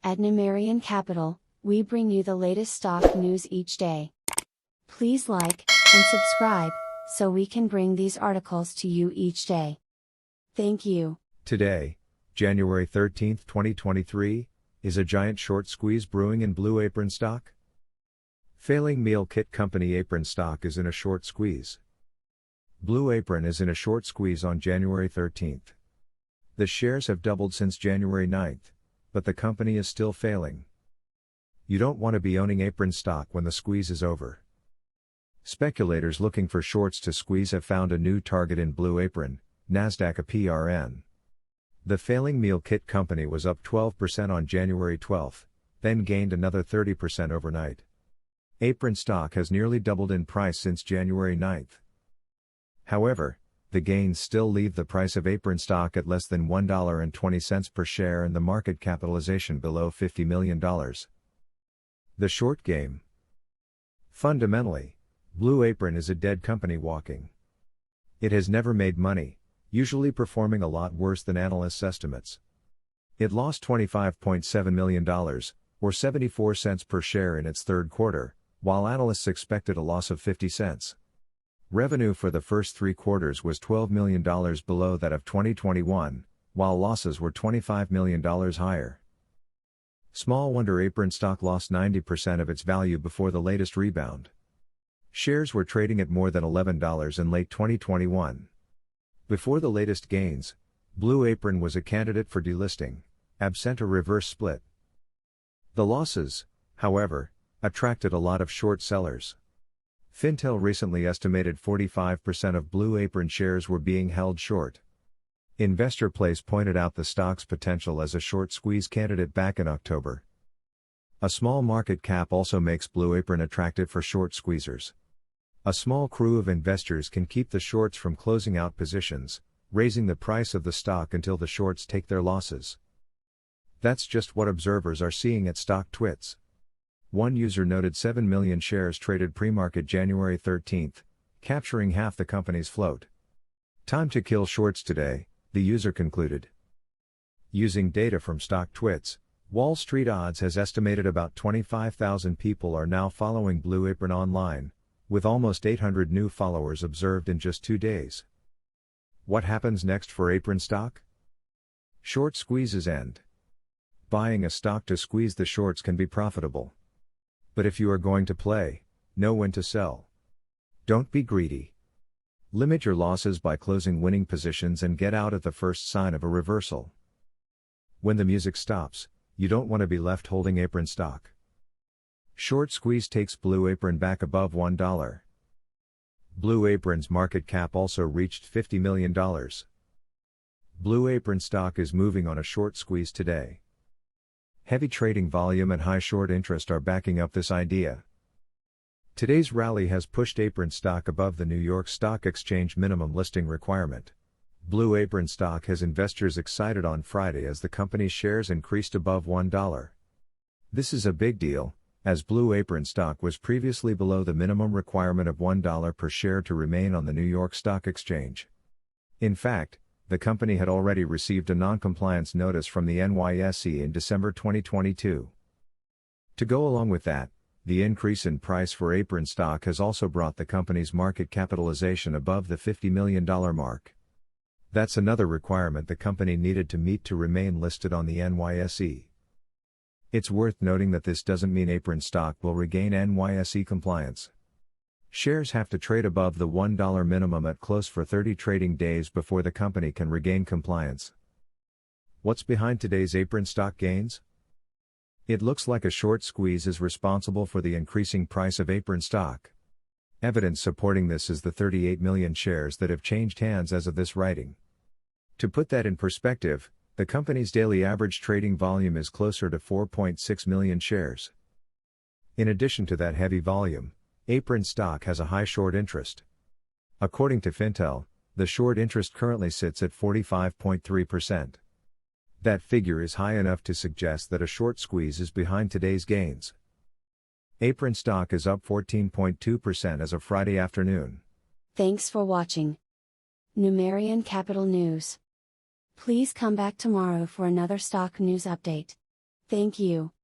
At Numerian Capital, we bring you the latest stock news each day. Please like and subscribe so we can bring these articles to you each day. Thank you. Today, January 13, 2023, is a giant short squeeze brewing in Blue Apron stock? Failing meal kit company Apron stock is in a short squeeze. Blue Apron is in a short squeeze on January 13. The shares have doubled since January 9, but the company is still failing. You don't want to be owning Apron stock when the squeeze is over. Speculators looking for shorts to squeeze have found a new target in Blue Apron, Nasdaq APRN. The failing meal kit company was up 12% on January 12, then gained another 30% overnight. Apron stock has nearly doubled in price since January 9. However, the gains still leave the price of Apron stock at less than $1.20 per share and the market capitalization below $50 million. The short game. Fundamentally, Blue Apron is a dead company walking. It has never made money, usually performing a lot worse than analysts' estimates. It lost $25.7 million, or 74 cents per share in its third quarter, while analysts expected a loss of 50 cents. Revenue for the first three quarters was $12 million below that of 2021, while losses were $25 million higher. Small wonder Apron stock lost 90% of its value before the latest rebound. Shares were trading at more than $11 in late 2021. Before the latest gains, Blue Apron was a candidate for delisting, absent a reverse split. The losses, however, attracted a lot of short sellers. Fintel recently estimated 45% of Blue Apron shares were being held short. Investor Place pointed out the stock's potential as a short squeeze candidate back in October. A small market cap also makes Blue Apron attractive for short squeezers. A small crew of investors can keep the shorts from closing out positions, raising the price of the stock until the shorts take their losses. That's just what observers are seeing at StockTwits. One user noted 7 million shares traded pre-market January 13, capturing half the company's float. Time to kill shorts today, the user concluded. Using data from StockTwits, Wall Street Odds has estimated about 25,000 people are now following Blue Apron online, with almost 800 new followers observed in just 2 days. What happens next for Apron stock? Short squeezes end. Buying a stock to squeeze the shorts can be profitable. But if you are going to play, know when to sell. Don't be greedy. Limit your losses by closing winning positions and get out at the first sign of a reversal. When the music stops, you don't want to be left holding Apron stock. Short squeeze takes Blue Apron back above $1. Blue Apron's market cap also reached $50 million. Blue Apron stock is moving on a short squeeze today. Heavy trading volume and high short interest are backing up this idea. Today's rally has pushed Apron stock above the New York Stock Exchange minimum listing requirement. Blue Apron stock has investors excited on Friday as the company's shares increased above $1. This is a big deal, as Blue Apron stock was previously below the minimum requirement of $1 per share to remain on the New York Stock Exchange. In fact, the company had already received a non-compliance notice from the NYSE in December 2022. To go along with that, the increase in price for Apron stock has also brought the company's market capitalization above the $50 million mark. That's another requirement the company needed to meet to remain listed on the NYSE. It's worth noting that this doesn't mean Apron stock will regain NYSE compliance. Shares have to trade above the $1 minimum at close for 30 trading days before the company can regain compliance. What's behind today's Apron stock gains? It looks like a short squeeze is responsible for the increasing price of Apron stock. Evidence supporting this is the 38 million shares that have changed hands as of this writing. To put that in perspective, the company's daily average trading volume is closer to 4.6 million shares. In addition to that heavy volume, Apron stock has a high short interest. According to Fintel, the short interest currently sits at 45.3%. That figure is high enough to suggest that a short squeeze is behind today's gains. Apron stock is up 14.2% as of Friday afternoon. Thanks for watching. Numerian Capital News. Please come back tomorrow for another stock news update. Thank you.